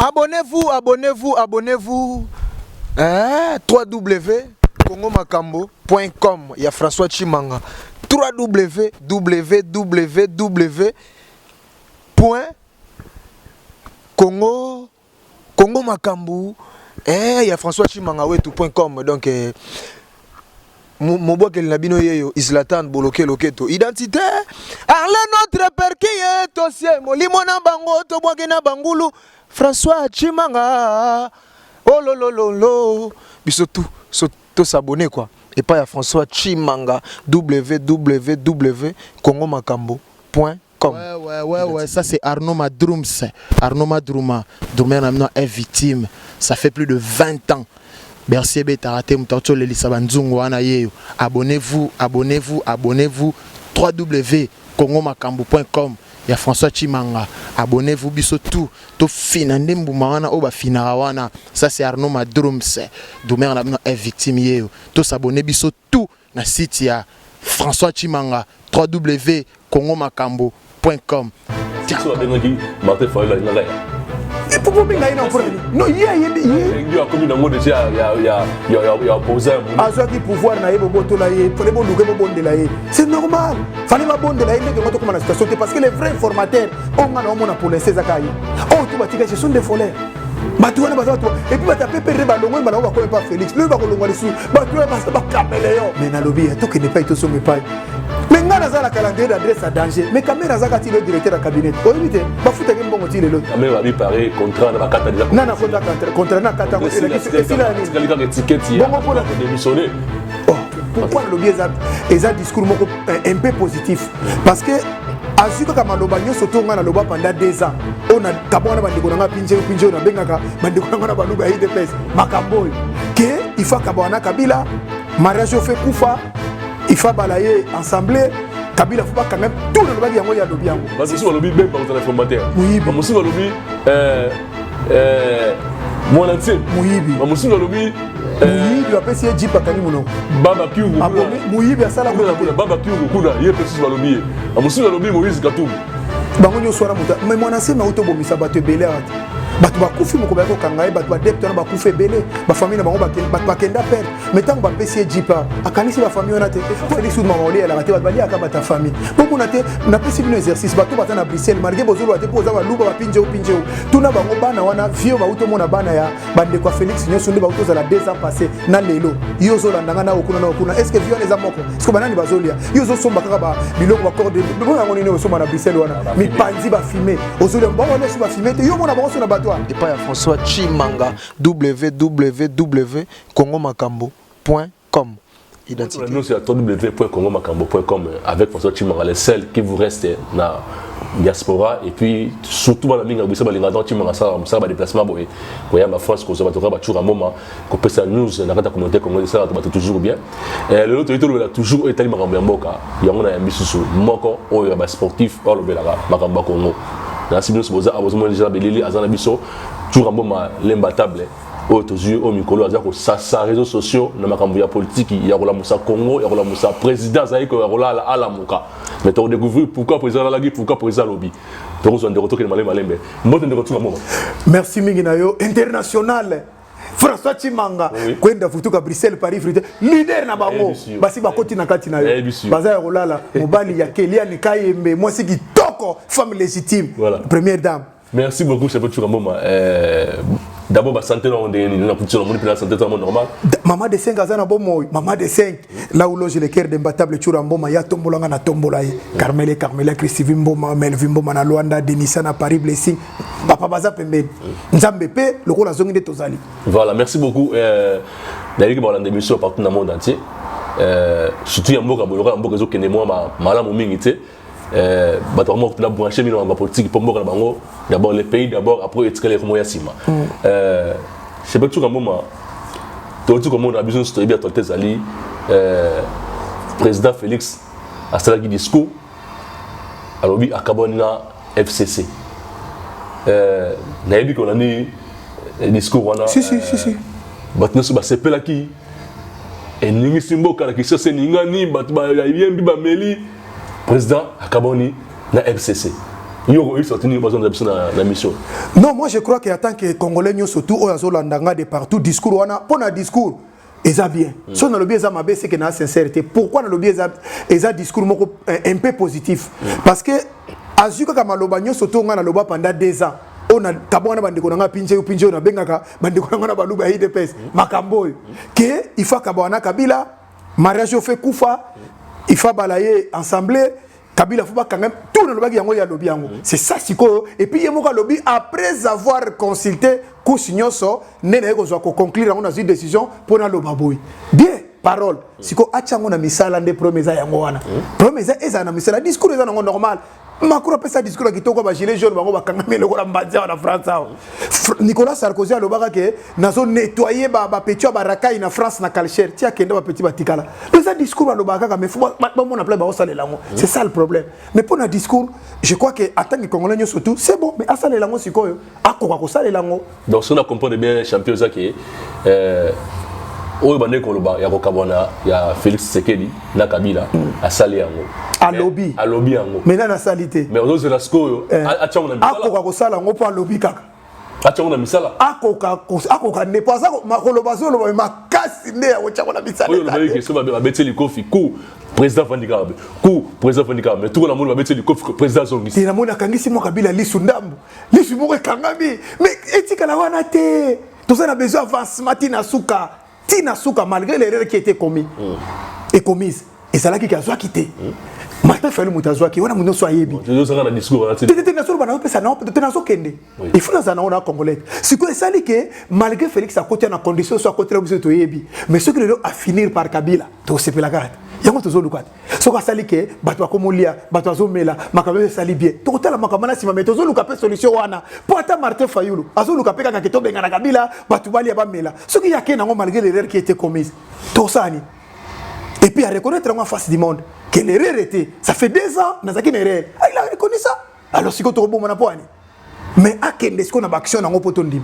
Abonnez-vous, abonnez-vous, abonnez-vous. www.congomakambo.com. Il y a François Chimanga. www.congomakambo. Il y a François Chimanga wetu.com. Donc mon bois qu'elle n'a bino yeyo Islatan boloke loketo identité arle notre père qui est aussi molimona bango to bois na bangulu François Chimanga. Oh lolololo biso tout s'abonner quoi et pas à François Chimanga www.congomakambo.com. Ouais, ça c'est Arnaud Madroums. Arnaud Madrouma est victime. Ça fait plus de 20 ans. Merci Betarate Moutarto Lelisabandzungu Anaye. Abonnez-vous. www.congomakambo.com. Il y a François Chimanga. Abonnez-vous biso tout. To finande mbumana oba finarawana. Ça c'est Arnaud Madroums. Domer est victime yeo. To s'abonner biso tout na site ya François Chimanga. www.congomakambo.com. Et pourquoi il y a un problème? Non, il y a comme une mode déjà, il y a opposé. Ah, ceux qui pouvoir n'a pas bon de la c'est normal. Fallait pas bon de la comment la situation parce que les vrais formateurs, on a pour les César. Oh, tu vas dire ce sont des voleurs. Et puis tu as tapé le ballon, on va pas Félix, le ballon va dessus. Tu vas pas caméléon. Mais dans le lobby, tout qui n'est pas tout sur mes pailles. Mais on a la calendrier d'adresse à danger. Mais caméra Zagati le directeur du cabinet. Oh oui, bah foutre un bon motif le lot. Mais va préparer contrat dans la carte déjà. Non, contrat na carte. Et si la étiquette hier. Bon pour la démissionner. Oh, pourquoi le lobby est un discours un peu positif parce que Azuka Kamaloba surtout na loba pendant 2 ans. On a kabona bandiko na pinje na bengaka bandiko na baluba IDPS makamboy. Que il faut kabona Kabila mariage fait Koufa. Il faut balayer ensemble. Kabila faut pas quand même tout le monde yango ya lobby yango. Parce que sur le lobby même par les formateurs. Oui, mais monsieur le lobby mon ancien. Muyibi. Mais monsieur le lobby Muyibi après c'est Jeep akani mono. Baba Kyungu. Muyibi asala ko Baba Kyungu kuna yé petit sur le lobby. Monsieur le lobby Moïse Katum. Bango nyo swara muta. Mais mon ancien na auto bomisa bato belé ati. Bato bakufi moko bako kangaye bato ba depte na bakufi belé ba famille na bango bakenda perdre mais tant ba pesi jipa akanisi ba famille on a te Félix ou maman oli ala bate bali akaba ta famille beaucoup na te na pesi bino exercice bato bata na Bruxelles marqué bozolo ate poza ba luba ba pinje tuna bango bana wana vieux ba uto mona bana ya bande kwa Félix nyo sonde ba uto za la 2 ans passé na lelo yo zo landanga na okuna est-ce que vieux les amoko est-ce que banani bazolia yo zo somba kaka ba biloko ba corde bo yango ni ne somba na Bruxelles wana mi panzi ba filmer ozolo bango ne ba filmer te yo mona bango so na bato et pas à François Chimanga www.congomakambo.com. Identité. Nous c'est www.congomakambo.com avec François Chimanga les seuls qui vous restent na diaspora et puis surtout dans la minga bissa balinga dans Chimanga ça ba déplacement boy ko ya ma France ko so ba toka ba chura moment ko pesa news na kata commenter Congo ça ba toujours bien le l'autre il a toujours été makambo ya mboka yango na ya misusu moko oyo ba sportif or le belaka makambo Congo. Si nous sommes déjà belili azana biso toujours un bon l'imbattable au yeux au micro azako sa réseaux sociaux na makambo ya politique ya kola musa Congo ya kola musa président zaiko ya kola ala muka mais tu découvrir pourquoi président la pourquoi président lobby donc on de retour que malembe moi de retour moment merci mingi na yo international François Chimanga kwenda futuka Bruxelles Paris frite leader na bango basi bakoti na kati na yo baza ya kolala mobali ya Keliane Kayembe moi c'est kitoko femme légitime première dame. Merci beaucoup chef Churamboma. D'abord ba santé on est pour la santé totalement normal. Maman de 5 ans na bomo maman de 5 là où loge le cœur d'imbattable Churamboma ya tombolanga na tombola Carmela Christine Mboma Melvin Mboma na Luanda Denisa na Paris Blessing papa baza pembe nzambe pe lokola zongi de tozali. Voilà, merci beaucoup d'ailleurs que dans l'émission partout dans le monde entier surtout ya mboka bolora mboka zo kene moi malamu mingi te bato vraiment na brancher mino ba politique pour mboka na bango d'abord les pays d'abord après etikale comme ya sima je sais pas tout comme moment tout comme on a besoin de bien tolté zali président Félix a cela qui discours alors bi akabona FCC na yebi qu'on a ni discours wana si bato ne se ba sepela ki et ningi simboka na kisa se ninga ni bato ba yembi ba meli président akaboni na FCC Ils sont tenus besoin de la mission. Non, moi je crois qu'en tant que Congolais, nous surtout, on a de partout, discours, on a pour un discours, ils ont bien. Si on a le biais de c'est qu'il y a sincérité. Pourquoi on a le biais de discours un peu positif? Parce que, à ce que Kamalobagno, surtout, on a le pendant 2 ans. On a kabona bandeko na pinje na bengaka bandeko na baluba IDPS makambo que il faut kabona Kabila mariage fait kufa il faut balayer ensemble Kabila faut pas quand même tout le bagi yango ya lobby yango c'est ça siko et puis yemo ka lobby après avoir consulté kusinyoso nene ko zo ko conclure on a une décision pour na lobaboy bien parole siko achango na misala nde promesa yango wana promesa eza na misala discours eza nango normal Macron a fait sa discours qui toko ba gilet jaune bango ba kangami le ko la mbadia na France. Nicolas Sarkozy a lobaka ke nazo nettoyer ba petit ba rakai na France na Calcher tia kenda ba petit batikala. Mais ça discours a lobaka ka mais faut ba mon appelé ba osale lango. C'est ça le problème. Mais pour un discours, je crois que en tant que Congolais surtout, c'est bon mais asale lango sikoyo akoka ko sale lango. Donc si on comprend bien champion ça qui oyo bande koloba ya kokabona ya Félix Tshisekedi na Kabila asali yango a lobby yango mais na salité mais ozo la skoyo acha na misala akoka ko sala ngo pa lobby kaka acha na misala akoka ne pas ça makoloba zo loba makasi nde ya ocha na misala oyo loba ke so ba beteli kofi ku président Vandikabe mais tout le monde va beteli kofi président Zongisi ina mona kangisi mo Kabila lisu ndambu lisu mo kangami mais etika la wana te tout ça a besoin avancement Tina Souka, malgré l'erreur qui a été commise et commise, et c'est là qui a quitté. Martin Fayulu Moutazoua qui on a mon soyez bien. Tu dois un discours. Tu il faut nous en avoir congolais. C'est que ça dit que malgré Félix à côté en condition soit côté où c'est yebi, mais ce que le a finir par Kabila, to c'est la carte. Yango to zolukat. Ce que ça dit que batwa komolia, batwa zomela, makabé sali bien. To tala makamana si mameto zoluka pe solution wana. Pour ata Martin Fayulu, azoluka pe kaka keto benga na Kabila, batubali ya bamela. Ce qui y a que nango malgré l'erreur qui a été commise. To sani. Et puis à reconnaître en face du monde que l'erreur était, ça fait 2 ans, il a reconnu ça. Alors si on trouve bon mais à quel est-ce qu'on a action dans mon poton dim.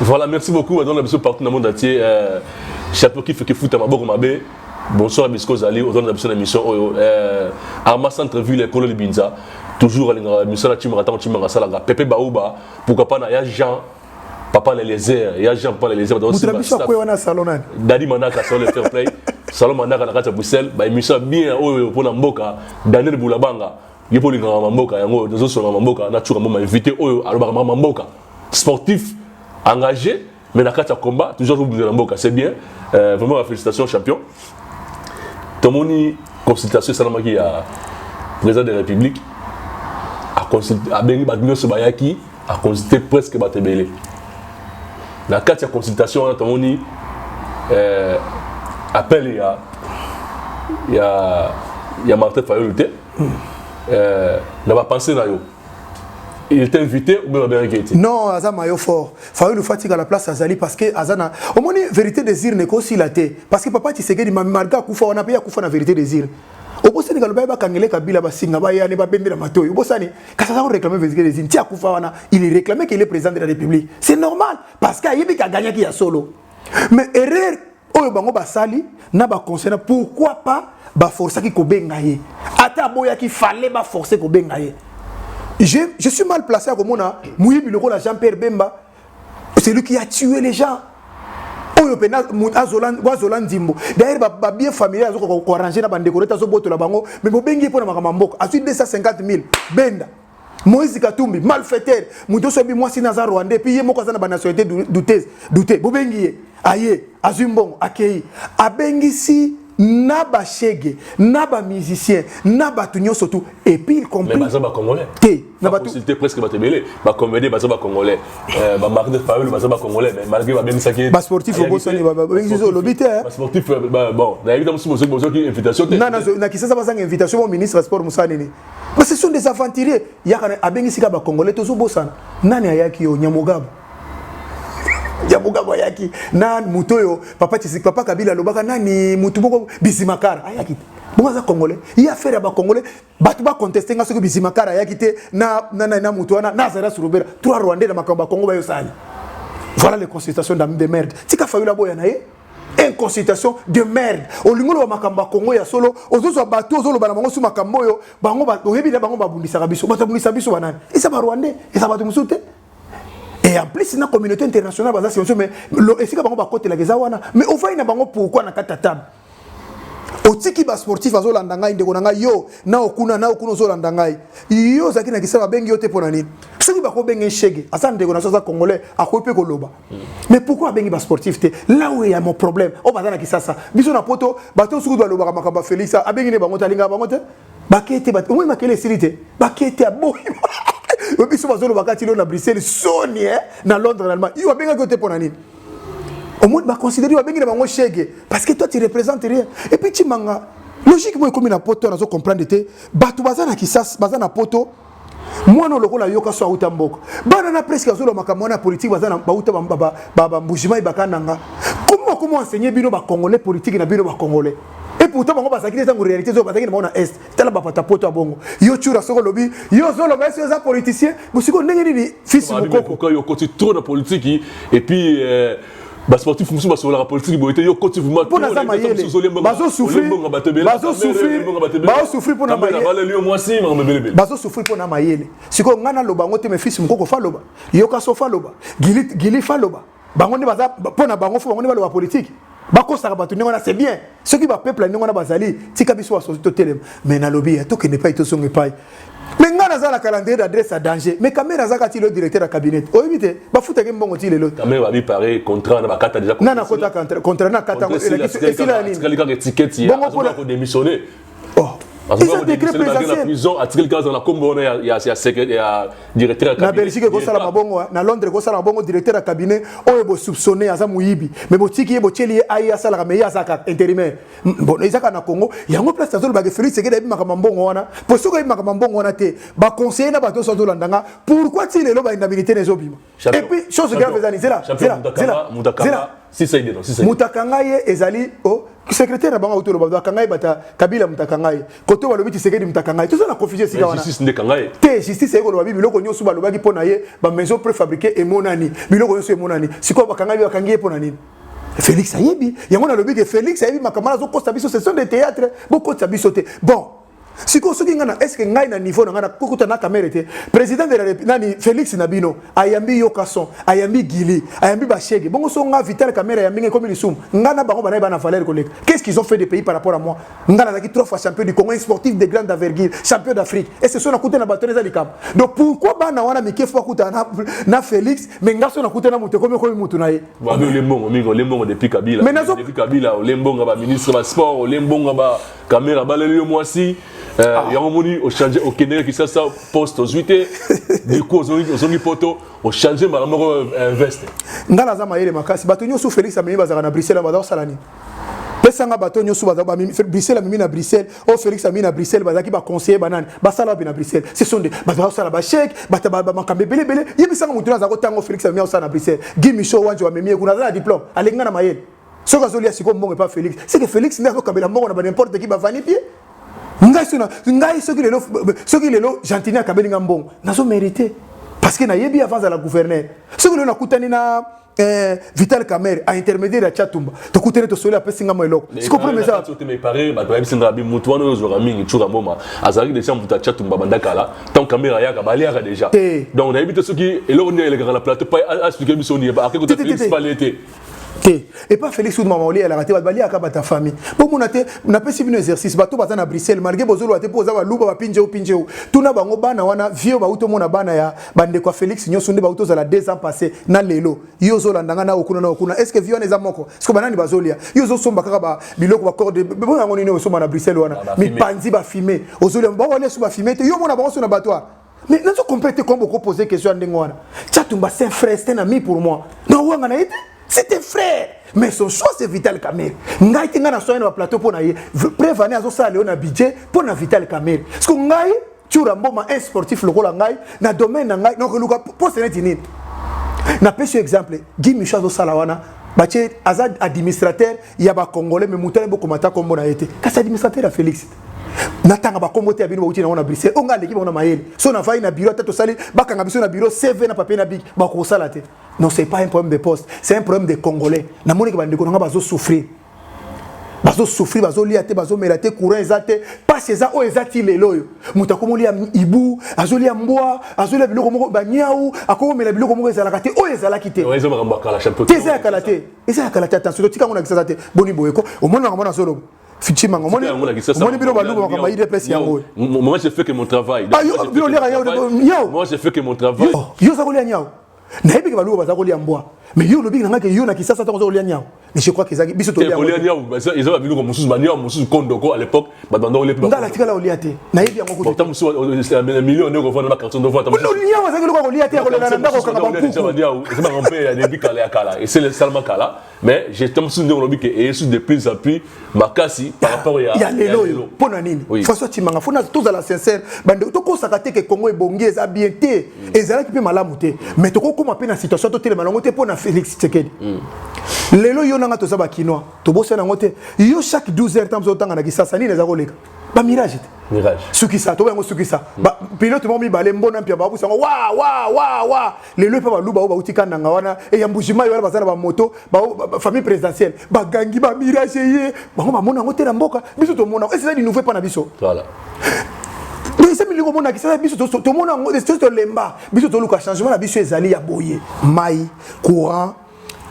Voilà, merci beaucoup. On a besoin partout dans le monde entier. Chapeau qui fait que fout à ma bourre mabé. Bonsoir Bisco Zali. On a besoin de l'émission. Arma Centre-Ville, l'école de Binza. Toujours à l'émission de Timoratan, Timorasalaga. Pepe Baouba. Pourquoi pas, il y a Jean. Papa les airs, il y a Jean Papa les airs. Dadi Manaka sur le fair play. Salon Manaka na Bruxelles. Bah émission bien pour na mboka. Daniel Boulabanga. Il faut linga mboka. Yango nous sommes na mboka. Na toujours mama invité. Alors mboka. Sportif, engagé, mais na kata combat toujours au bout de la mboka. C'est bien. Vraiment félicitations champion. Tomoni consultation salamaki à président de la République. A consulter a bengi badino so bayaki a consulter presque batebele. Dans le cas de consultation, on appelle il y a Martin Fayulu. On va penser à il était invité ou bien il non, Azan Mayo fort. Fayulu fatigue à la place Azali parce que Azana. Au moins, vérité désir n'est qu'aussi la tête. Parce que papa Tshisekedi m'a marqué Koufa, on a payé Koufa la vérité désir. Au bout Sénégal, ba kangele Kabila ba singa ba ya ne ba bendera matoyo. Au bout Sani, quand ça réclamait vérité désir, Tia Koufa wana, il réclamait qu'il est président de la République. C'est normal parce qu'il y a gagné qui a solo. Mais erreur oyo bango basali na ba concernant pourquoi pas ba forcer qui ko bengaye. Ata boya qui fallait ba forcer ko bengaye. Je suis mal placé à Komona, Mouyi Biloko la Jean-Pierre Bemba, c'est lui qui a tué les gens. Oyo pena Zolan Zimbo. D'ailleurs, ba bien familier azo ko arranger na bande ko tazo boto la bango, mais bo bengi pona makamamboko. Ensuite 250 000 benda. Moïse Katumbi malfaiteur, muto sobi moi si naza Rwanda puis yemo ko za na ba nationalité douter. Bo bengi aye azumbon akei. Abengi si Naba Chege, Naba musicien, Naba Tunyo surtout, et puis il comprend. Mais Bazaba Congolais. Naba consulté presque Batebele, comédie Bazaba Congolais, Martin Fayulu Bazaba Congolais, mais malgré bien ça qui est. Sportif au Bossani, sportif, bon, évidemment, si vous avez une invitation. Non, na qui ça va une invitation au ministre sport Moussanini. Mais ce sont des aventuriers. Il y a un Abengisika Congolais, tous au Bossana. Nani Ayaki au Nyamogabo. Yamuga yaki na mutoyo papa Kabila lobaka nani mutuboko Bisimakara ayaki bonza congolais il a fait ba congolais batu ba contester ngaso Bisimakara ayaki te na mutoana na zara surubera 3 rwandais na makamba Congo ba yosali voilà les consultations de merde tika Fayulu boya na ye consultation de merde olingo lo makamba Congo ya solo ozozo bato ozolo bana bango su makambo yo bango ba oyebi na bango babundisa biso batabundisa biso banani isa ba Rwandais isa bato musute et en plus na communauté internationale baza c'est mais esika bango ba côté la gezawana mais on va ina bango pourquoi na katatab otiki ba sportif azolanda ngai ndeko na ngai yo na okuna ozolanda ngai yo zaki na kisaba bengi yo te pona nini soki ba ko bengi shege asa ndeko na soza congolais akope ko loba mais pourquoi bengi ba sportif te là où il y a mon problème o bazana kisasa biso na poto bato suku do loba makamba Félix abengi ne bango talinga bango te bakete bat moi makele silite bakete aboyi biso bazolo bakati lo na Bruxelles soni na Londres na Allemagne yo abenga ko te pona nini au moins va considérer que chèque parce que toi tu représentes rien et puis tu manga logiquement comme na poto na zo comprendre te batu bazana kisas bazana poto moi no lokola yoka so auta mboko bana na presque azolo makamona politique bazana bauta baba mbujima ibakananga comment enseigner bino ba congolais politique na bino ba congolais et pourtant bango basaki des en réalité zo bataki na est tala ba pata poto abongo yo chura soko lobi yo zo loba c'est ça politicien musiko ndenge ni fils moko pourquoi yo continue trop na politique et puis ba sportif musu ba sola politique bo yo côté vous mat pour na zama yele bazo souffrir pour na mayele bazo souffrir pour na mayele siko ngana loba ngote me fils moko fa loba yo ka so fa loba gili fa loba bango ne baza pour na bango fo bango ne ba loba politique bako saka batu ngona c'est bien ceux qui ba peuple ngona bazali tika biso so totelem mais na lobby to ke ne pas to songe pai mais ngana za la calendrier d'adresse à danger mais caméra za kati le directeur de cabinet o éviter ba futa ke mbongo ti lelo caméra ba paré contrat na ba kata déjà na kota contrat na kata et la ni la étiquette hier on a démissionné parce que le décret présidentiel la prison article 15 dans la combo il y a directeur de cabinet na Belgique ko sala mabongo na Londres ko sala mabongo directeur de cabinet o ebo soupçonné aza muyibi mais botiki ebo tcheli ai asala ka meya saka intérimaire bon ezaka na Congo yango place azolo ba Félix Sekeda bi makamba mbongo wana po soko bi makamba mbongo wana te ba conseiller na bato so landanga pourquoi ti lelo ba indemnité nezobima et puis chose grave ezali c'est là si ça idée si ça mutakangaye ezali o secrétaire na bango autour ba kangaye bata kabila mutakangaye koto ba lobiti Sekedi mutakangaye tout ça na confusion sika wana justice ndekangaye te justice eko loba biloko nyoso ba lobaki pona ye ba maison préfabriquée emonani biloko nyoso emonani siko ba kangaye ba kangiye pona nini Félix ayebi yango na lobi que Félix ayebi makamala zo costa biso ce sont des théâtres beaucoup de bisoté bon siko soki ngana est-ce que ngai na niveau ngana kokuta na caméra te président de la République nani Félix Nabino ayambi yokason ayambi gili ayambi bashege bongo so nga vital caméra yambi comme lisum ngana bango bana bana valeur collègue qu'est-ce qu'ils ont fait des pays par rapport à moi ngana zaki 3 fois champion du Congo un sportif de grande envergure champion d'Afrique et ce sont na kuta na bâtonnet za likam donc pourquoi bana wana mike fois kuta na Félix mais ngaso na kuta na mutu comme mutu na ye wa le mbongo depuis Kabila depuis Kabila le mbongo ba ministre ba sport le mbongo ba caméra ba le moi si yango moni au changer au Kenya qui ça poste aux 8 du coup aux poto au changer makamoko invest ngala za mayele makasi bato nyoso Félix amemi bazaka na Bruxelles baza salani pesanga bato nyoso baza ba Bruxelles amemi na Bruxelles o Félix amemi na Bruxelles bazaki ba conseiller banane basala na Bruxelles ce sont des bato sala ba chèque bata ba makambe belé yebisanga mutu na zako tango Félix amemi au na Bruxelles Guy Michaud wanje amemi kuna za diplôme alenga na mayele soka zolia siko mbongo pas Félix c'est que Félix n'a pas kabela mbongo na n'importe qui ba vani pied ngai soki lelo gentini akabeli nga mbongo nazo mérité parce que nayebi avant à la gouverneur soki lelo nakutani na Vital Kamerhe a intermédiaire ya Chatumba tokutene to soli apesi nga moeloko siko premier ça te me paré ba ba bisinga bi mutu wana ozora mingi chura mboma azali déjà mutu Chatumba bandakala tant Kamerhe ya ka baliaka déjà donc nayebi te soki eloko ndi ele la plateau pas expliquer biso ni ba akeko te Félix pas l'été et pas Félix ou maman oli la raté bali aka ta famille bon monate na pesi bino exercice bato baza na Bruxelles malgré bozolo ate poza ba luba ba pinjeu tuna bango bana wana vieux ba uto mona bana ya bande kwa Félix nyoso nde ba uto za la 2 ans passé na lelo yo zo landanga na okuna est-ce que vieux neza moko est-ce que banani bazolia yo zo somba kaka ba biloko ba corde bon yango nini somba na Bruxelles wana mi panzi ba filmer ozolia ba wala so ba filmer yo mona bango so na batoire mais nazo compléter comme beaucoup poser question ndengo wana Chatumba c'est un frère c'est un ami pour moi non wanga na ite c'était frère mais son choix c'est Vital Kamerhe ngai tinga na soyena plateau pour na ye prévenir azo sala na budget pour na Vital Kamerhe parce que ngai chura mboma un sportif lokola ngai na domaine na ngai donc luka pour se nini na pesi exemple Guy Michaud azo sala wana bache azad administrateur ya ba congolais mais mutane boko mata kombo na yete kasi administrateur ya Félix natanga ba kombo te ya bino ba uti na Bruxelles onga l'équipe on a mayele so na vai na bureau tato sali bakanga biso na bureau CV na papier na big ba ko sala te non c'est pas un problème de poste c'est un problème de congolais na moni ke bande ko nga bazo souffrir bazo souffrir bazo liate bazo melate courant ezate passe eza o ezati lelo yo mutako lia ibu azolia mboa azolia biloko moko banyau akomela biloko moko ezala kate o ezala kite eza makamba kala champion eza ya kalate attention tika ngona kisazate boni boyeko omona ngona solo Fichima ngomoni bino baluba makamba ide pesi yango moi je fais que mon travail moi je fais que mon travail yo zakolia nyao na yebi ke baluba bazakolia mboa mais yo lobi ngaka yo na kisasa tango zakolia nyao mais je crois que ezaki biso to lia nyao ils ont biloko mususu banyao mususu kondoko à l'époque badando le plus ndala tikala oliate na yebi yango ko pourtant mususu million de revendre na carton de vote no nyao zaki loko oliate ko na ndako ka bampuku c'est pas rompé ya début kala et c'est le salma kala mais j'ai tant mususu ndeko lobi ke et sous de plus en plus makasi par rapport ya lelo pona nini François Tshimanga fona tous à la sincère bande to ko sakate ke Congo ebongi eza bien te ezala ki pe malamu te mais to ko koma pe na situation to tele malongo te pona Félix Tshisekedi lelo yo nanga to saba kinoa to bosse nango te yo chaque 12 heures temps zotanga na kisasa nini ezako leka ba mirage sukisa to bango sukisa ba pilote mo mi bale mbona mpia ba busango wa lelo pe ba luba ba utika nanga wana e ya mbujima yo wala bazana ba moto ba famille présidentielle ba gangi ba mirage ye bango ba mona ngote na mboka biso to mona et c'est des nouveaux pas na biso voilà mais c'est milieu mona ki ça biso to mona ngo to lemba biso to luka changement na biso ezali ya boye mai courant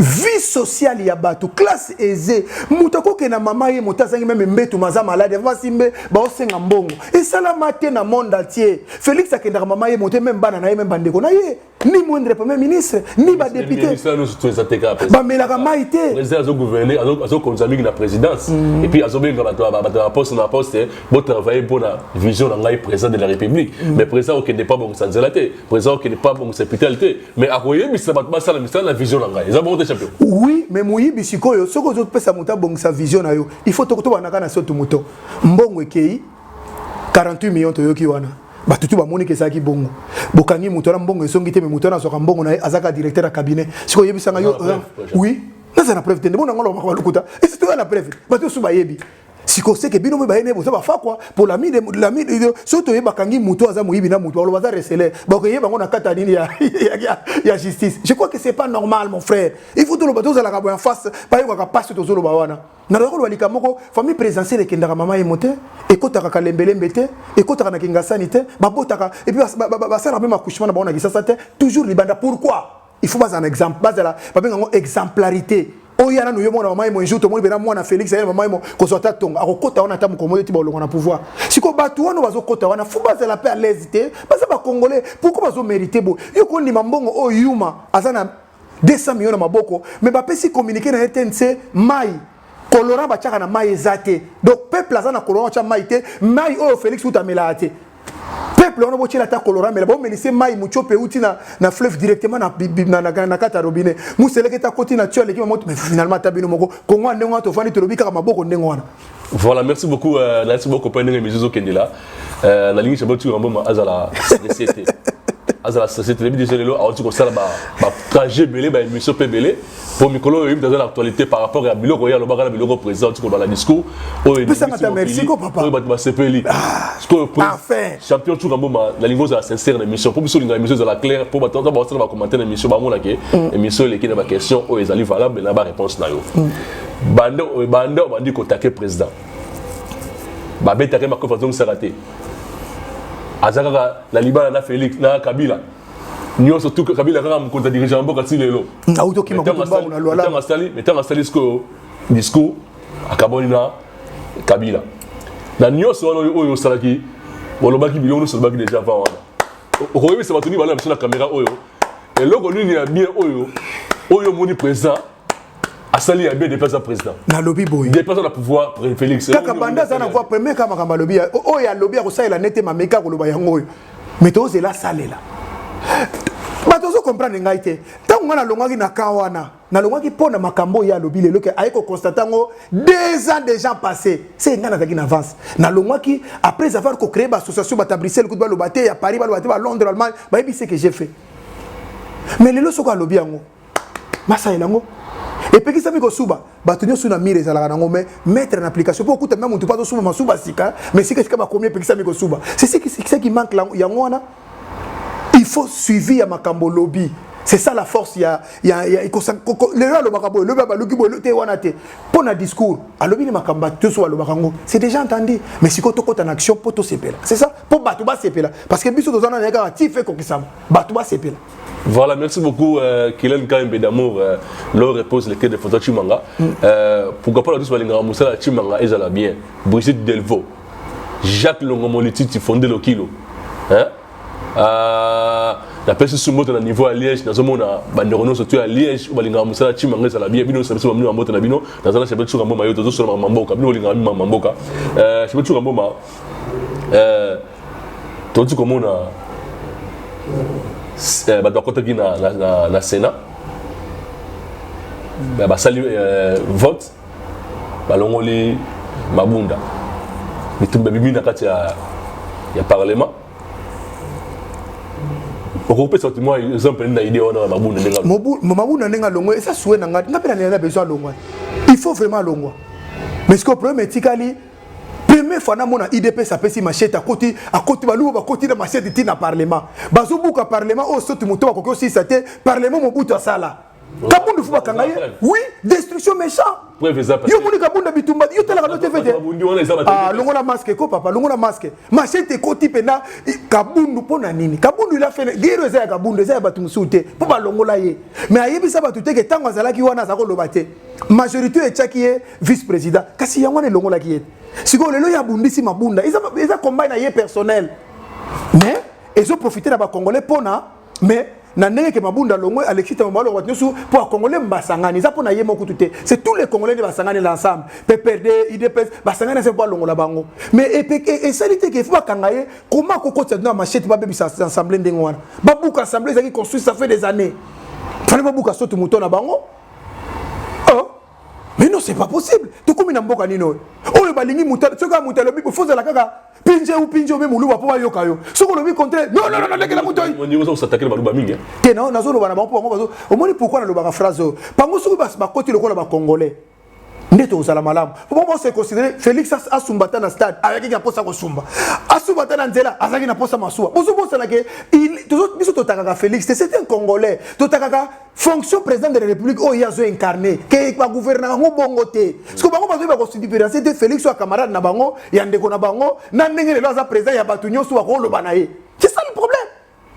vie sociale ya bato classe aisée mutako ke na mama ye mutazangi même mbetu maza malade va simbe ba osenga mbongo et sala maté na monde entier Félix akenda mama ye moté même bana na ye même bandeko na ye ni moindre premier ministre ni ba député ba melaka maité président azo gouverner azo konzami na présidence et puis azo benga ba poste na poste bo travailler pour la vision na ngai président de la République mais président qui n'est pas bon sanzelaté président qui n'est pas bon hospitalité mais akoye mi sabat ba sala mi sala la vision na ngai champion. Oui, mais moi bisikoyo soko zo pesa muta bon sa vision na yo. Il faut to banaka na soto muto. Mbongo ekei 48 millions to yoki wana. Ba tutu ba moni ke saki bongo. Bokangi muto na mbongo esongi te me muto na soka mbongo na azaka directeur à cabinet. Siko yebi sanga yo. Oui. Na za na preuve tende bona ngolo makaba lukuta. Et c'est toi la preuve. Ba to suba yebi. Siko seke bino mo ba ene bo ba fa quoi pour l'ami de soto yeba kangi muto aza moyibi na muto alo baza recelé. Ba ko yeba ngona kata nini ya justice. Je crois que c'est pas normal mon frère. Il faut tout le bateau za la kabo en face pa yo ka passe to zolo ba wana. Na lo walika moko famille présidentielle kendaka mama ye moté et kotaka kalembele mbete et kotaka na kinga sanité ba botaka et puis ba sala même accouchement na ba ona kisasa te toujours libanda pourquoi il faut pas un exemple base la ba benga exemplarité. Oyana no yomona mama mo njuto mo bena mwana Félix ayana mama mo kozota tonga akokota wana tamu komoyo ti bolongo na pouvoir siko batu wana bazokota wana fuba za la paix à l'hésité baza ba congolais pourquoi bazo mériter bo yoko ni mambongo o yuma azana 200 millions na maboko mais ba pesi communiquer na RTNC mai kolora ba chaka na mai ezate donc peuple azana kolora cha mai te mai o Félix utamela ate peuple on bochela ta kolora mais bon mais lycée mai muchope uti na fleuve directement na kata robinet museleke ta koti na tuer l'équipe mais finalement tabino moko kongo ndengo to fani to lobika maboko ndengo wana. Voilà, merci beaucoup pour une émission Kendela. La ligne chabot tu rambo azala société. Azala société les déjà lelo a tu ko sala ba trajet belé ba émission pe belé pour mikolo yim dans l'actualité par rapport à Bilo Royal Obagala Bilo président tu ko dans la discours o et merci ko papa. O ba sepeli. Enfin, champion tu rambo la ligne za sincère émission pour biso linga émission za la claire pour ba tata ba ba commenter émission ba mona ke émission les qui na ba question o ezali valable na ba réponse na yo. Bando bandi ko taquer président. Ba betake ma conférence s'est raté. Azaka la Libana na Félix na Kabila. Nyo surtout Kabila kaka mkonta dirigeant mboka ti lelo. Na uto ki makutu ba na lwala. Mettons installé ce discours à Kaboni na Kabila. Na nyo so oyo salaki wolobaki biloko so baki déjà avant wana. Okoyebi se batuni bala na caméra oyo. Et loko nini ya bien oyo moni président Asali a bien déplacé président. Na lobby boy. Déplacé le pouvoir Félix. Kaka banda za na voix premier kama kama lobby. O ya lobby ko sa ila nete mameka ko loba yango. Mais to ze la salela. Ba to zo comprendre ngai te. Tango ngana longaki na kawana. Na longaki pona makambo ya lobby lelo ke ayeko constater ngo 2 ans déjà passés. C'est ngana taki na avance. Na longaki après avoir ko créer ba association ba Bruxelles ko ba lobaté à Paris ba lobaté ba Londres Allemagne. Ba yebi ce que j'ai fait. Mais lelo soko lobby yango. Masa elango. Et puis qui savait que souba batunyo suna mire za la nango mais mettre en application pour écouter même on te pas souba masuba sika mais c'est que comme combien puis qui savait que souba c'est ce qui manque là yangona il faut suivre ya makambo lobby C'est ça la force. Il y a les gens le discours. C'est déjà entendu. Mais si tu es en action, c'est ça. Pour Batouba Sepela. Parce que Bissot dans un fait Batouba Sepela. Voilà, merci beaucoup Kylian Kaimbe d'amour. L'heure repose les quais de photo Chimanga. Pourquoi pas la douce Valinga Moussa Chimanga et Zala bien. Brigitte Delvaux, Jacques Longomoliti fondé le kilo. La personne sur moto na niveau à Liège, dans un monde à Bandérono, surtout à Liège, où Valinga Moussa Chimanga Zala bien. Bino c'est venu en moto na Bino. Dans un chef de Chourambo Mayo, dans un sur Mamboka. Bino Valinga Mamboka. Chef de Chourambo Ma. Tout comme on a. Bato akotaki na Sénat basali vote balongoli Mabunda mitumba bibi na kati ya parlement okopesa sentiment exemple na idée on a Mabunda nenga longwa ça souhait na ngati ngapela na besoin longwa il faut vraiment longwa mais ce que problème etikali première fois na mona IDP ça pesi machette à côté baluba ba côté na machette ti na parlement bazobuka parlement au sotu muto ba kokyo si c'était parlement mobutu sala kabundu fuba kangaye oui destruction méchant yo moni kabunda bitumba yo tala ka tefete ah longola masque ko papa longola masque machette côté pena kabundu pona nini kabundu il a fait guerre za kabundu za batu musute po ba longola ye mais ayebi sa batu te ke tango azalaki wana za ko lobate majorité etchaki vice président kasi yango ne longola ki si vous voulez, il Mabunda, ils ont combat na personnel. Mais ils ont profité de Congolais pour mais nanenge que Mabunda longo Alexis Tambalo pour Congolais Mbasangani, ça pour na yemo kututé. C'est tous les Congolais de Basangani l'ensemble. PPRD, IDPS, Basangani c'est pas longo la bango. Mais et salité que faut kangaye comment koko tsa na machette ba bebi assemblée ndengwana. Babuka assemblée qui construit ça fait des années. Fallait babuka soto mouton na bango. Mais non, c'est pas possible. Tout comme une mboka nino. Oh, le balingi moutal, ce gars moutal, il faut la caga. Pinje ou pinje ou même mouluba pour yoka yo. Ce qu'on le contre. Non, la moutoy. On dit aux s'attaquer le balouba mingi. Non, nazo le bana pour moi. Au moins pourquoi le bana phrase. Pango sou bas ba côté le ko la congolais. Ndeto osala malamu. Pour moi c'est considéré Félix Asumbata na stade avec qui a posa ko sumba. Asumbata na nzela azaki na posa masuwa. Bozo bosa la ke il toujours biso totaka Félix, c'est un congolais. Totaka fonction président de la République oh yazo incarné que ba gouvernement ngo bongote. Parce que bango bazo ba ko différencier de Félix wa camarade na bango ya ndeko na bango na ndenge le za président ya batu nyoso wa ko lo banaye. C'est ça le problème.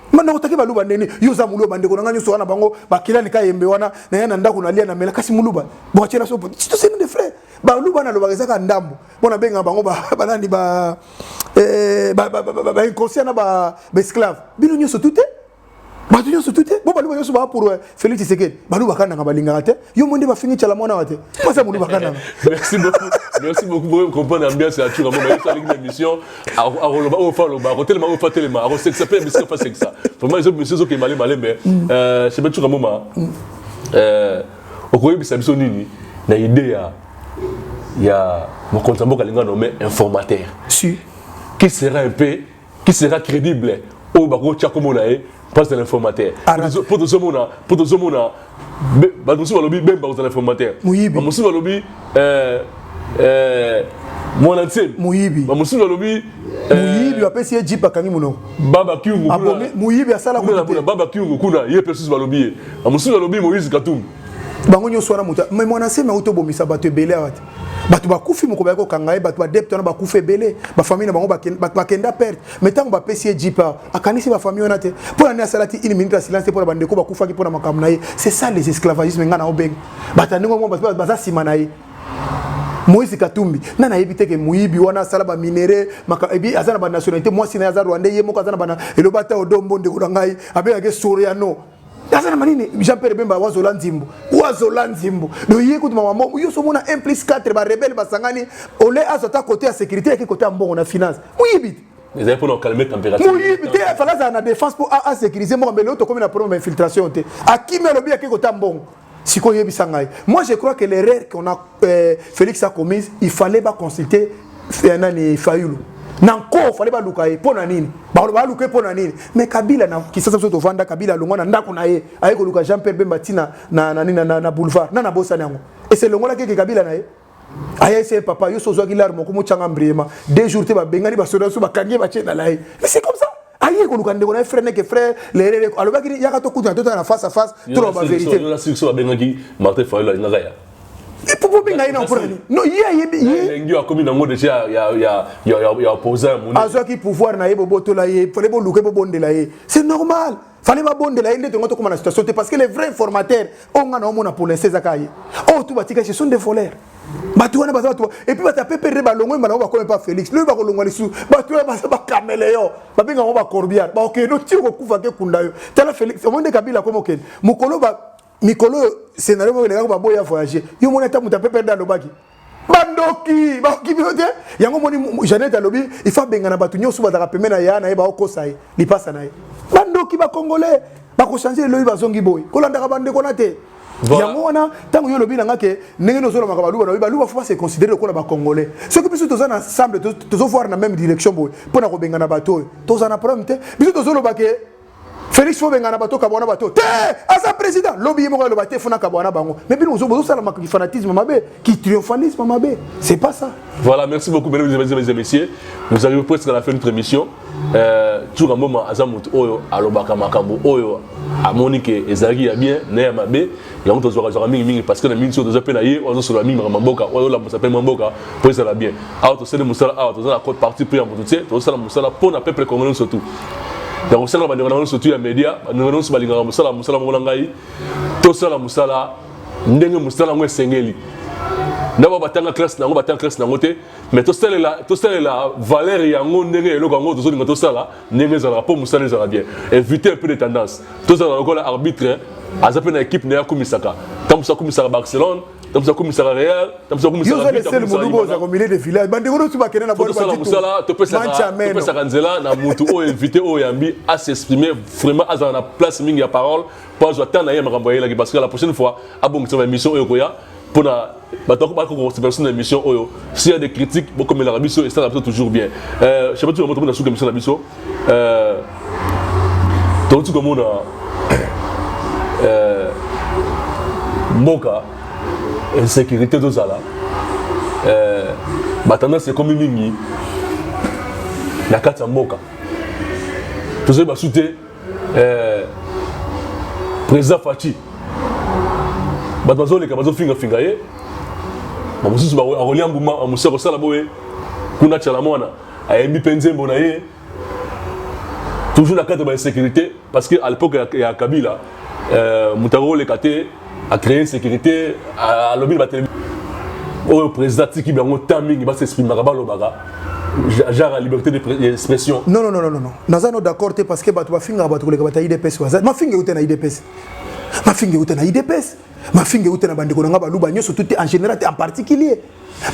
Maintenant otaki baluba ndeni yoza muluba ndeko na nyoso wana bango bakila ni kayembe wana na yana ndako na lia na mela kasi muluba. Bo chela so c'est des frères. Baluba na lo bazaka ndambo. Bona benga bango ba nani ba inconscient na ba esclave. Bino nyoso tuté. Batu nyoso tuté. Bo baluba nyoso ba pour Félix Tshisekedi. Baluba kana ngabalinga te. Yo monde ba fingi chala mwana wate. Pasa muluba kana. Merci beaucoup. Merci beaucoup pour comprendre l'ambiance à Chourambo. Mais ça avec l'émission à Roloba au Falo ba hotel ma au Fatel ma au sexe ça mais pas sexe ça. Vraiment les autres messieurs qui malé mais c'est pas Chourambo ma au koyebi sabiso nini na idée ya mon compte Mboka linga nommé informateur. Si Qui sera crédible au bako tchakomo nae passe de l'informateur. Pour deux hommes bah nous sommes lobby même dans l'informateur. Mouyibi. Nous sommes lobby mon ancien. Mouyibi. Nous sommes lobby Mouyibi après c'est Jipa kangi muno. Baba Kyungu. Mouyibi asala kuna. Baba Kyungu kuna yé personne va lobby. Nous sommes lobby Moïse Katumbi. Bango nyo swara muta mais mon ancien mais auto bomisa bato belé awati. Bato bakufi moko bayako kangaye bato ba depte na bakufe belé ba famille na bango bakenda perte mais tant ba pesi Jipa akanisi ba famille onate pour la salati une minute de silence pour bandeko bakufa ki pour na makamna ye c'est ça les esclavagisme ngana obeng batandengo mo baza simanaye Moïse Katumbi nana yebite ke muyibi wana sala ba minéré maka ebi azana ba nationalité moi sina azana rwandais ye moko azana bana elobata odombo ndeko ngai abengake soriano azana manini Jean-Pierre Bemba wazola nzimbo do yeko tuma mamo yo so mona 1 + 4 ba rebelle basangani ole azota côté ya sécurité et côté mbongo na finance muyibi les avez pour calmer température muyibi te fala za na défense pour à sécuriser mo mbele to comme na problème d'infiltration te akime lobi ya côté mbongo siko yebi sangai moi je crois que l'erreur qu'on a Félix a commise il fallait pas consulter Nani Fayulu nanko fallait pas lukaye pona nini ba lukaye pona nini mais Kabila na kisasa soto vanda Kabila longona ndako na ye ayeko luka Jean-Pierre Bemba tina na boulevard na bossa nango et c'est longola ke Kabila na ye aya c'est papa yo sozwa gilar moko mo changa mbriema 2 jours te ba bengani ba soda so ba kangie ba chena lai mais c'est comme ça aye ko lukande ko na frère que frère les alobaki yaka to kuta to na face à face to la vérité la sur bengi Martin Fayulu la ngaya et pour benga ina pour non ye ngi a commis dans mode déjà ya opposant mon azo ki pouvoir na yebo boto la ye fallait bo luke bo bonde la ye c'est normal fallait ba bonde la ye ndete ngoto comme la situation parce que les vrais informateurs on a na pour les akaye oh tout batika ce sont des voleurs batu wana baza batu et puis bata pepere balongo mbala ba comme pas Félix lui ba kolongwa lisu batu baza ba caméléon ba benga ba corbière ba ok no tiro kufa ke kunda yo tala Félix o monde Kabila comme ok mukolo ba mikolo scénario ba lenga ba boya voyager yo mona ta muta pepere da lobaki bandoki ba kibiote yango moni Jeannette alobi il faut benga na batu nyoso ba da pemena ya na ba okosa li passa na bandoki ba congolais ba ko changer loyi ba zongi boy kolanda ka bande konate yango wana tango yo lobi nanga ke ndenge no solo makabaluba na baluba faut pas se considérer comme ba congolais ceux qui biso tozana ensemble tozo voir na même direction boy pona ko benga na bato tozana problème te biso tozolo ba ke Félix faut benga na bato kabona bato te asa président lobi mo ko lo baté fona kabona bango mais bino zo sala makki fanatisme mabe qui triomphalisme mabe c'est pas ça. Voilà, merci beaucoup mesdames et messieurs, nous arrivons presque à la fin de notre émission. Tout un moment azamut oyo alobaka makambo oyo a Monique ezaki ya bien na ya mabe yango tozwaka mingi parce que na mingi tozo pe na ye ozo solo mingi mamboka oyo la musapé mamboka pour ça la bien auto c'est le musala auto dans la côte partie pour en tout to sala musala pour na peuple congolais surtout donc ça na bandeko surtout ya média nous so balinga musala mona ngai to sala musala ndenge musala ngwe sengeli ndaba batanga classe nango batanga classe nango te mais to sala la valeur yango ndenge eloko yango to so to sala ndenge za rapport musala za bien éviter un peu de tendance to sala ko arbitre azape na équipe na ya komisaka tamusa komisaka Barcelone tamusa komisaka Real tamusa komisaka yo c'est le monubo za ko milieu de village bandeko no tuba kena na bola ba musala to pesa kanzela na mutu o invité o yambi à s'exprimer vraiment à la place mingi ya parole pour attendre ya makambo yela parce que la prochaine fois abongisa émission oyokoya pour la bateau pas qu'on se personne émission oyo s'il y a des critiques beaucoup mais la biso et ça toujours bien je sais pas tu vas montrer sur émission la biso donc tu comme on mboka insécurité de zala batana c'est comme mingi la carte mboka tout ça va souter président Fachi bazo les bazo finga ye bamususu ba rolia mbuma amuseko sala boye kuna chala mwana ayembi penzembo na ye toujours la carte de sécurité parce que à l'époque il y a Kabila Moutaro le kate a créé une sécurité à lobby la télévision au président qui bango timing va s'exprimer ba lobaka genre la liberté d'expression non nazano d'accord te parce que batu ba finga batu koleka bata IDPS waza ma finga ute na IDPS ma finga ute na IDPS ma finga ute na bandeko nga baluba nyoso tout en général en particulier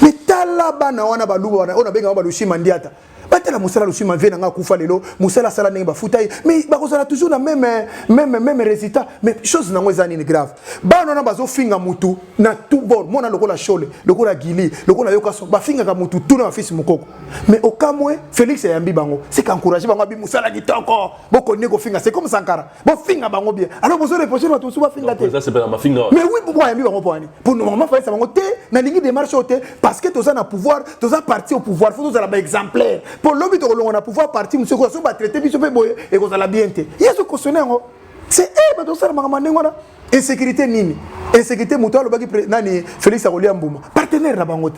mais tala bana wana baluba ona benga balushima ndiata batela musala lushima vena nga kufa lelo musala sala ndenge bafuta mais bakozala toujours na même résultat mais chose nango ezani ni grave bana na bazo finga mutu na tout bord mona lokola shole lokola gili lokola yokaso ba finga ka mutu tout na fils mukoko mais au kamwe Félix yambi bango c'est qu'encourager bango bi musala kitoko boko neko finga c'est comme Sankara bo finga bango bien alors bozo reprocher ba tout ba finga te ça c'est pas ma finga mais oui pourquoi yambi bango poani pour nous moment fallait ça bango te na lingi démarche te parce que toza na pouvoir toza parti au pouvoir faut toza ba exemplaire pour l'homme to kolonga na pouvoir parti monsieur ko so ba traiter biso pe boye et ko la bien te yeso questionner ngo c'est ba to sala mangama ndengona insécurité nini insécurité muto alobaki nani Félix Akolia Mbuma partenaire na bango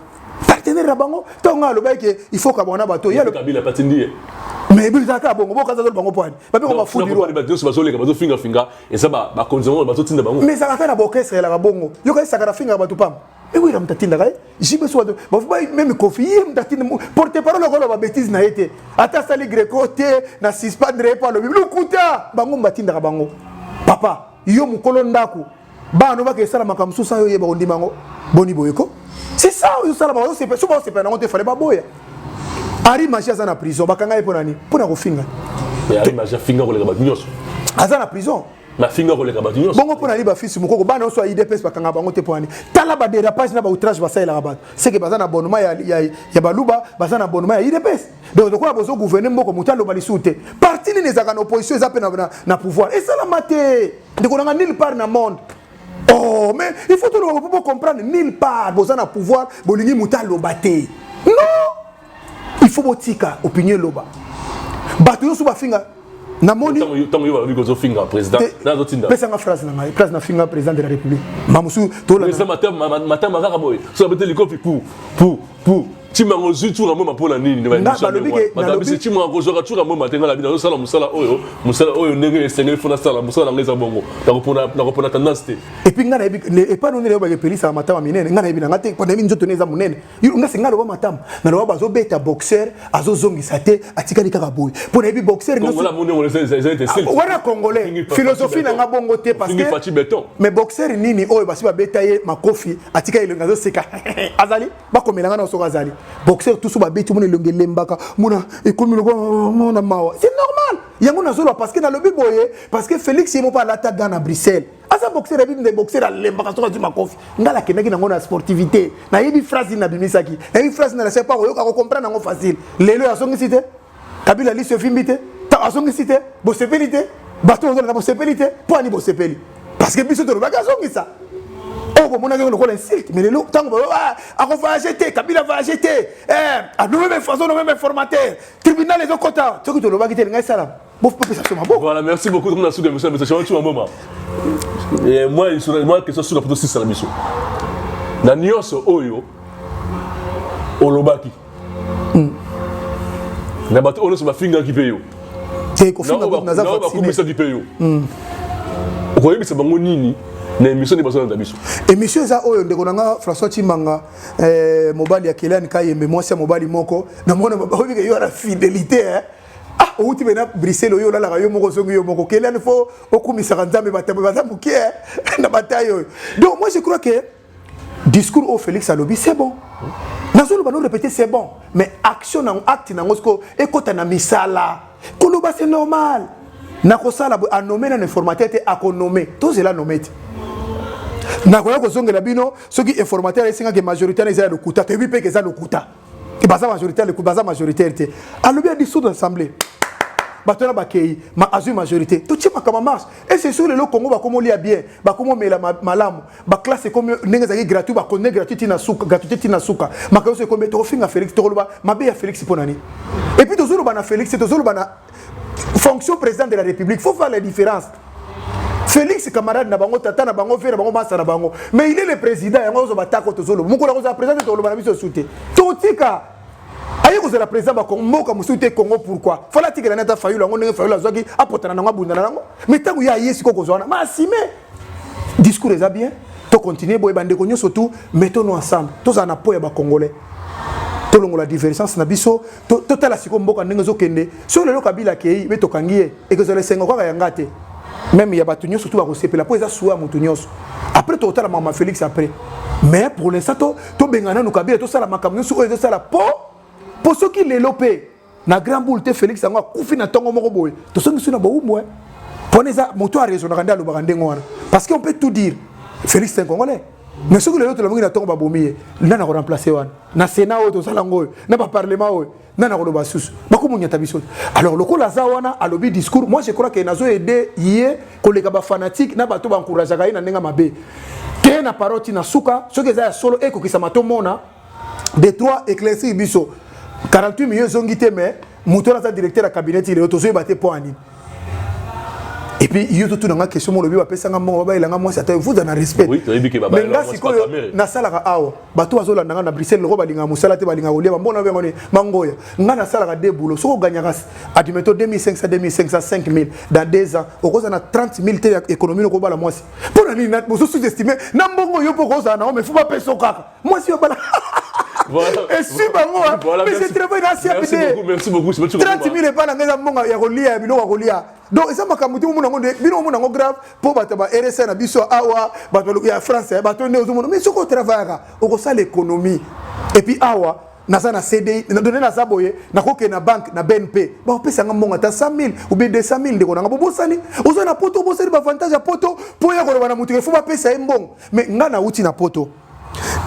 tonga alobaki il faut kabona bato ya Kabila patindi mais bizaka bongo boka za bango poani ba pe ko mafudiro ba to bazo leka bazo finga et ça ba konzongo bazo tinda bango mais ça va faire la boquestre la bongo yo ka sakara finga bato pam mais oui ramtatinda kai jibe so ba même confier mtatinda porte parole ko ba bêtise na été ata sali greco te na suspendre pas le lukuta bango mbatinda bango papa yo mukolo ndako bano ba ke sala makamsu sa yo yeba ondimango boni boyeko c'est ça yo sala ba c'est pas c'est pas na te fallait ba boya Ari Magia za na prison bakanga epo nani pona ko finga mais Ari Magia finga ko le ba nyos aza na prison ma finga ko le ba nyos bongo pona liba fils mukoko bana so IDPS bakanga bango te poni tala ba dérapage na ba outrage ba saila rabat c'est que bazana abonnement ya baluba bazana abonnement ya IDPS donc de quoi bozo gouverner mboko mutalo balisute parti ni nezaka na opposition za pe na pouvoir et ça la maté de ko nga nulle part na monde. Oh mais il faut tout le monde comprendre nulle part bozana pouvoir bolingi mutalo baté non il faut botika opinion loba bato yo so ba finga namoni tant yo va ko finga président na zotinda pesa nga phrase na ngai place na finga président de la république mamusu to la ça matin kaka boy so bete likofi pour timango zutu na moma pona nini ne ba bisi timango zo ka mo matenga la bina sala musala oyo ndenge sengeli fona sala musala ngeza bongo na ko tendance et puis ngana et pas nonene ba ke pelisa matama minene ngana ebina ngate pandemi nzoto neza munene nga sengalo ba matama na lo ba zo beta boxer azo zongisa te atikali kaka boy pona ebi boxer ngo la munene wana congolais philosophie na nga bongo te parce que mais boxer nini oyo basi ba beta ye makofi atikali le ngazo seka azali ba komela ngana so azali boxeur tout ça bête mon elongele mbaka mona et comme mona mawa c'est normal yango nazolo parce que dans le biboye parce que Félix il m'a pas l'attaque dans Bruxelles asa boxeur et des boxeurs à lembaka so ka makofi ngala kenaki nango na sportivité na yebi phrase na bimisaki na yebi phrase na la pas yo ka comprendre nango facile lelo asongi cité Kabila li se fimbité ta asongi cité bo sepelité bato na bo sepelité po ani bo sepeli parce que biso to ba asongi ça. Oh, bon, on a le insulte, mais les lots, tant qu'on va acheter, Kabila va acheter, à nous-mêmes façon, nous-mêmes formateurs, tribunal les autres quotas, tu sais que tu vas quitter le salam. Voilà, merci beaucoup. On a soutenu monsieur, mais c'est un moment. Et moi, question sur la photo 6 à la mission. Na nyonso oyo olobaki. Na bato ono so mafinga ki peyo. Te ko finga ko naza vacciné. Na ko misa ki peyo. Ko yebi se bango nini? Na émission de besoin de biso. Émission za oyo ndeko nanga François Chimanga mobali ya Kelani Kayembe mwasi ya mobali moko na mona babi ke yo la fidélité ah outi bena Bruxelles yo la la yo moko songi yo moko Kelani fo okumisa kanzambe batamu ki na bataille yo. Donc moi je crois que discours au Félix Alobi c'est bon. Nazolo bano répéter c'est bon mais action na acte na ngosko ekota na misala. Koloba c'est normal. Na ko sala a nommer na informateur te a ko nommer. Tout cela nommer. Na ko ko zonga la bino soki informateur esinga ke majoritaire ezala le kuta te bi pe ke za le kuta. Ke baza majoritaire le kuta baza majoritaire. Alobi a dissoudre l'assemblée. Batona bakei ma azu majorité. Tout tient makama marche. Et c'est sur le Congo ba komo lia bien, ba komo mela malamu, ba classe comme nenga zaki gratuit ba connaît gratuité na suka, gratuité na suka. Makayo se kombe to finga Félix to loba mabe ya Félix ponani. Et puis tozolo bana Félix tozolo bana fonction président de la République, faut faire la différence. Félix camarade na bango tata na bango frère na bango massa na bango, mais il est le président et on zo batako tozolo. Moko na ko za président to loba na biso soute. Totika aye ko la président ba Congo ka musute Congo pourquoi? Fala tika na ta fayula ngo ndenge fayula zwaki apotana na ngabunda na ngo. Mais tangu ya yesi ko kozwana. Ma asime. Discours est bien. To continuer boye bande ko nyoso tout, mettons-nous ensemble. Tous en appui ba congolais. Tolongo la différence na biso totala siko mboka ndenge zokende so lelo Kabila kei be tokangie et que zo le sengo kwa yangate même ya batunyo surtout ba kosepela po eza suwa mutunyo après totala mama Félix après mais pour l'instant to bengana no Kabila to sala makamyo so ezo sala po soki lelo pe na grand boule te Félix ngo kufi na tongo moko boy to songi suna ba umwe poneza moto a raison na kanda lo bakandengo wana parce qu'on peut tout dire Félix c'est un Congolais. Mais ce que les autres la mourir tombe babomier nana ko remplacer wan na sénat auto salango na ba parlement o nana ko lo basus bako munyata biso alors le ko la zawana alobi discours moi je crois que nazo aider yé ko le ba fanatique na bato ba encourager ka ina nenga mabe te na paroti na suka ce que za solo eko ki samato mona de trois éclaircir biso 48 millions zongité mais mutola za directeur à cabinet il auto zo baté po ani. Et puis il y a tout une question mon lobby va passer ngam mo ba ilanga moi ça vous dans respect. Oui, tu as dit que baba. Mais là si ko na sala ka awo bato azola na Bruxelles le roba linga musala te balinga olia mbona be ngone mangoya ngana sala ka de boulot so ko gagner admettons 2500 2500 5000 dans 2 ans au cause na 30 000 te économie ko bala moi si pour ni na bo sous-estimer na mbongo yo pour cause na mais faut pas payer kaka moi si yo bala voilà. Et si bango voilà, mais c'est très bien merci beaucoup 30 000 pas na ngeza mbongo ya kolia biloko kolia. Donc ça m'a kamuti mu nango bino mu nango grave pour bataba RSA na biso awa bato ya France bato ne ozumo mais soko travailler au ça l'économie et puis awa na ça na CDI na donner na saboye na koke na banque na BNP ba opesa ngambonga ta 100 000 ou bien 200 000 ndeko nanga bobosani ozo na poto bosali ba avantage ya poto po ya ko bana mutu faut pas pesa mbongo mais ngana uti na poto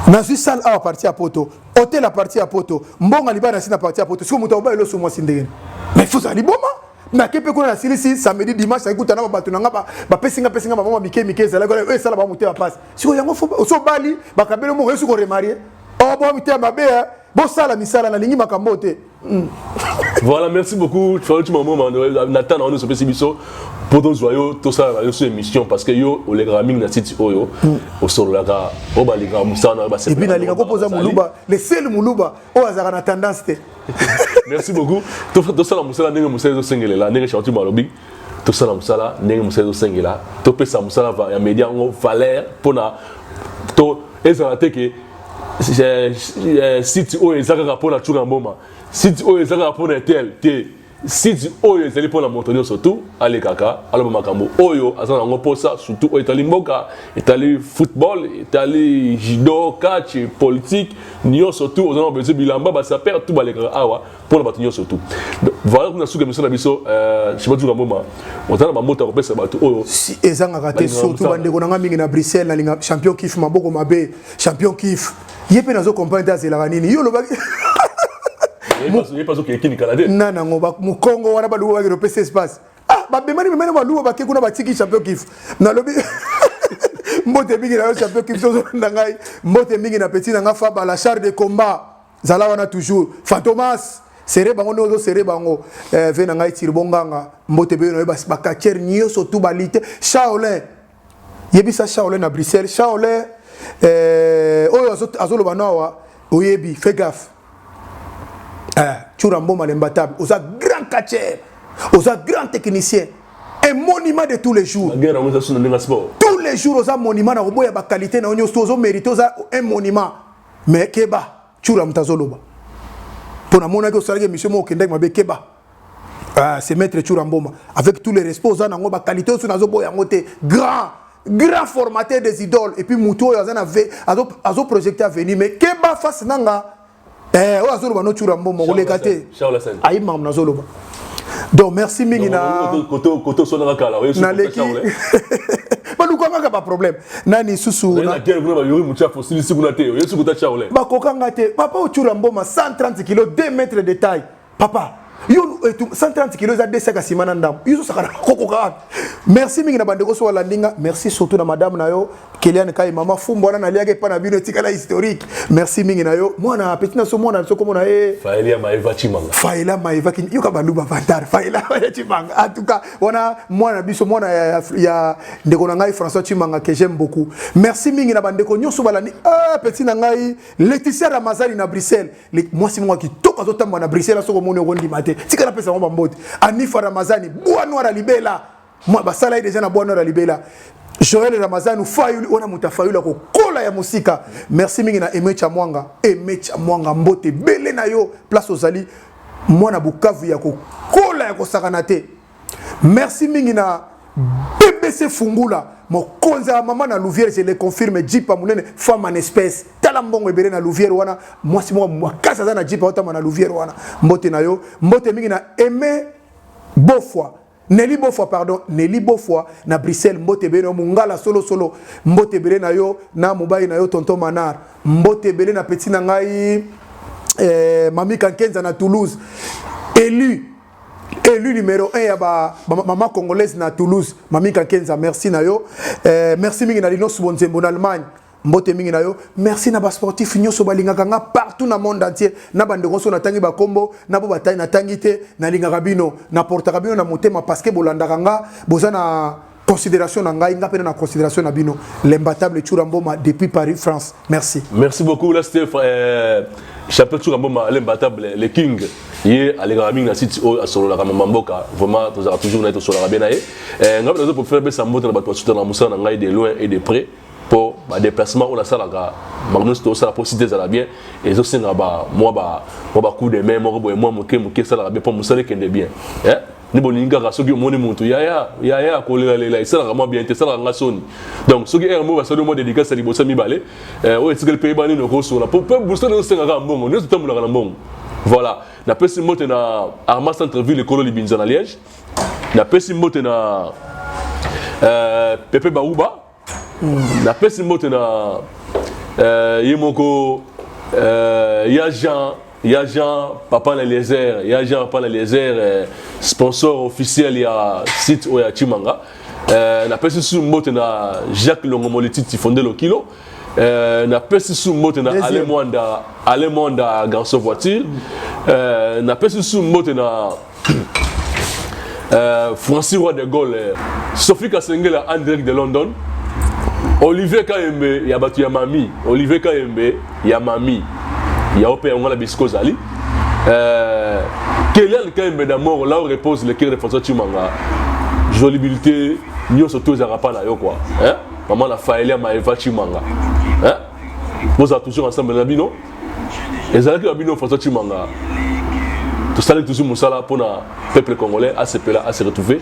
na suis salle awa partie à poto hôtel la partie à poto mbonga libana sina partie à poto siko mutu ba elo so mo sindenge mais faut ça liboma na kepe ko na silisi samedi dimanche écoute na ba tunanga ba pesinga ba mama mike zala ko e sala ba muté ba passe siko yango fo so bali ba kabelo mo resu ko remarier oh bo muté ba be bo sala misala na lingi makambo te Voilà, merci beaucoup. Tu m'as moment Nathan on est sur Pessibiso pour ton joyau tout ça sur émission parce que yo les graming na site oyo au solo la ga o ba les gram ça na ba et puis na linga ko posa muluba le seul muluba o azaka na tendance te. Merci beaucoup. Tout ça la musala ndenge musala sengele la ndenge chantu malobi tout ça la musala ndenge musala sengele la to pesa musala va ya media ngo valeur pona to ezala teke site oyo ezaka pona chunga mboma site oyo ezaka pona tel te site oyo ezali pona moto surtout ale kaka aloba makambo oyo azana ngo posa surtout oyo etali mboka etali football etali judo catch politique nyo surtout ozana besoin bilamba ba ça perd tout baleka awa pona bato nyo surtout voilà kuna suka mission na biso je sais pas tout mboma ozana ba moto ko pesa bato oyo si ezanga raté surtout bande ko nga mingi na Bruxelles na linga champion kiff maboko mabe champion kiff yepe nazo comprendre azela nini yo loba il pas que qui Canada nana ngoba mu Congo wana baluwa ba repese espace ba bemani mena baluwa ba kekuna ba tiki champion kiff na lobi mbote mingi na champion kiff so ndangai mbote mingi na petit na fa ba la char de combat zala wana toujours Fantomas seré bango no seré bango vena ngai tirbonganga mbote be no ba kacher nyo surtout balite Shaolin yebisa Shaolin na Bruxelles Shaolin oyo azolo banawa oyebi fais gaffe Tchourambo Malembatable, aux grand catcheur, aux grand technicien, un monument de tous les jours. Tous les jours, aux monument, aux a qualité, aux mérite, un monument. Mais Keba, Tchouram Tazoloba. Pour la monnaie que ça monsieur Mokendek m'a Keba. C'est maître Tchouramboma. Avec tous les respects, aux a qualité, aux a grand formateur des idoles. Et puis Mouto, aux a projecté à venir. Mais Keba face Nanga. Donc merci Mingina. Pas problème. Nani susu. Papa 130 kg, 2 mètres de taille. Papa. 130 kg za 2 sacs à ciment ndam. Merci Mingina bandeko so landinga. Merci surtout na madame nayo Keliane Kai mama fumbo na liage pa na bino tikala historique. Merci Mingina yo. Mwana petit na so mwana so komona Faila Maeva Chimanga. Faila Maeva kin yoka baluba vantar. Faila Maeva Chimanga. En tout cas, wana mwana biso mwana ya ndeko na ngai François Chimanga que j'aime beaucoup. Merci Mingina bandeko nyoso balani. Petit na ngai Laetitia Ramazani na Bruxelles. Moi c'est moi qui toka zotamba na Bruxelles so komona ngondi mate. Tika na pesa ngomba mbote. Anifa Ramazani, Bouano la libela. Moi basala déjà na Bouano la libela. Joël Ramazani fayuli ona mutafayula ko kola ya musika. Merci mingi na Emecha Mwanga mbote bele na yo place ozali mwana Bukavu ya ko kola ya ko sakanate. Merci mingi na BBC Fungula mokonza mama na Louvière je le confirme jipa munene femme en espèce tala mbongo ebele na Louvière wana moi si moi makasa za na jipa otama na Louvière wana mbote na yo mbote mingi na Aimé Beaufoy Nelly Beaufoy na Bruxelles mbote bele mungala solo mbote bele na yo na mubai na yo tonton Manar mbote bele na petit na ngai Mami Kankenza na Toulouse élu numéro 1 ya maman congolaise na Toulouse Mami Kankenza merci na yo merci mingi na lino subonzembo na Allemagne mbote mingi na yo merci na ba sportif nyoso balingaka nga partout na monde entier na bandeko so na tangi ba kombo na bo batai na tangite na lingaka bino na portaka bino na motema parce que bolandaka nga boza na considération na ngai nga pena na considération na bino l'imbattable Tchouramboma depuis Paris France merci beaucoup là c'était chapeau Tchouramboma l'imbattable le king yé alegami na site o asolo la mamboka vraiment toujours na to sur la bien naé ngaba pour faire besa mbote na bato soutenir na musa na ngai de loin et de près pour ba déplacement on a ça la magnus to ça la possibilité ça la bien et zo singa ba moi ba coup de main moi moke ça la bien pour musa kende bien ni bolinga ka soki moni muntu ya ko lela ça la bien te ça la ngasoni donc soki un mot va se demander dédicace li bossa mi balé o etikele pays bani no ko so la pour booster no singa ka mbongo ne tutamula ka mbongo voilà na pesi mote na Arma Centre-Ville Kolo Libinza na Liège na pesi mote na Pepe Baouba na pesi mote na yemoko ya Jean Papa na Lézère ya Jean Papa na Lézère sponsor officiel ya site oya Chimanga na pesi su mote na Jacques Longomoliti fondé le kilo na pesi su mote na Alemwanda garçon voiture na pesi sous mbote na Francis Roy de Gaulle, Sophie Kassengela en direct de London, Olivier Kayembe, il y a battu Yamami, Olivier Kayembe, Yamami, il y a opéré la Bisco Zali. Kélian Kayembe d'amour, là où repose le cœur de François Chimanga, jolibilité, nous sommes tous à Rapana, quoi. Maman la Faëlia Maëva Chimanga. Vous êtes toujours ensemble, Nabino. Et ça, Nabino François Chimanga. Tout ça, toujours Moussala pour le peuple congolais à se retrouver.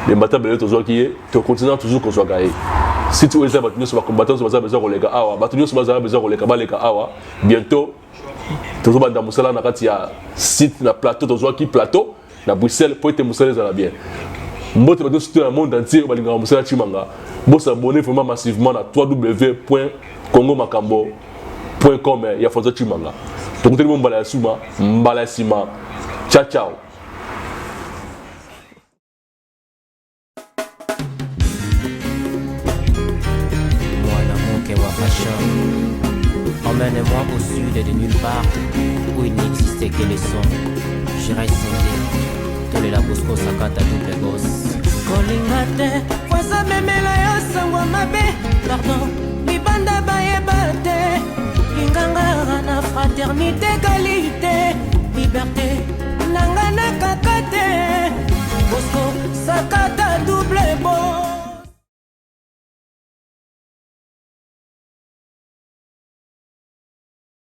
Les matins, toujours qui est, tu continues toujours qu'on soit gagné. Si tu es battu sur la combattance, tu vas besoin de l'Awa, battu sur la besoin de l'Awa, bientôt, toujours dans Moussala, il y a site, na plateau, toujours qui plateau, na Bruxelles, pour être Moussala, ça va bien. Moi, tu vas dans le monde entier, tu vas Moussala Chimanga. Vous s'abonnez vraiment massivement à www.congomakambo.com. Il y a François Chimanga. Donc, tout le monde va Mbalasima. Ciao, ciao. Emmène-moi au sud et de nulle part où il n'existait que les sons. J'irai sauter tous les labosco sakata double gosse. Kolingate, voisa memela yo sangwa mabe. Pardon, libanda baye bate. Linganga na fraternité.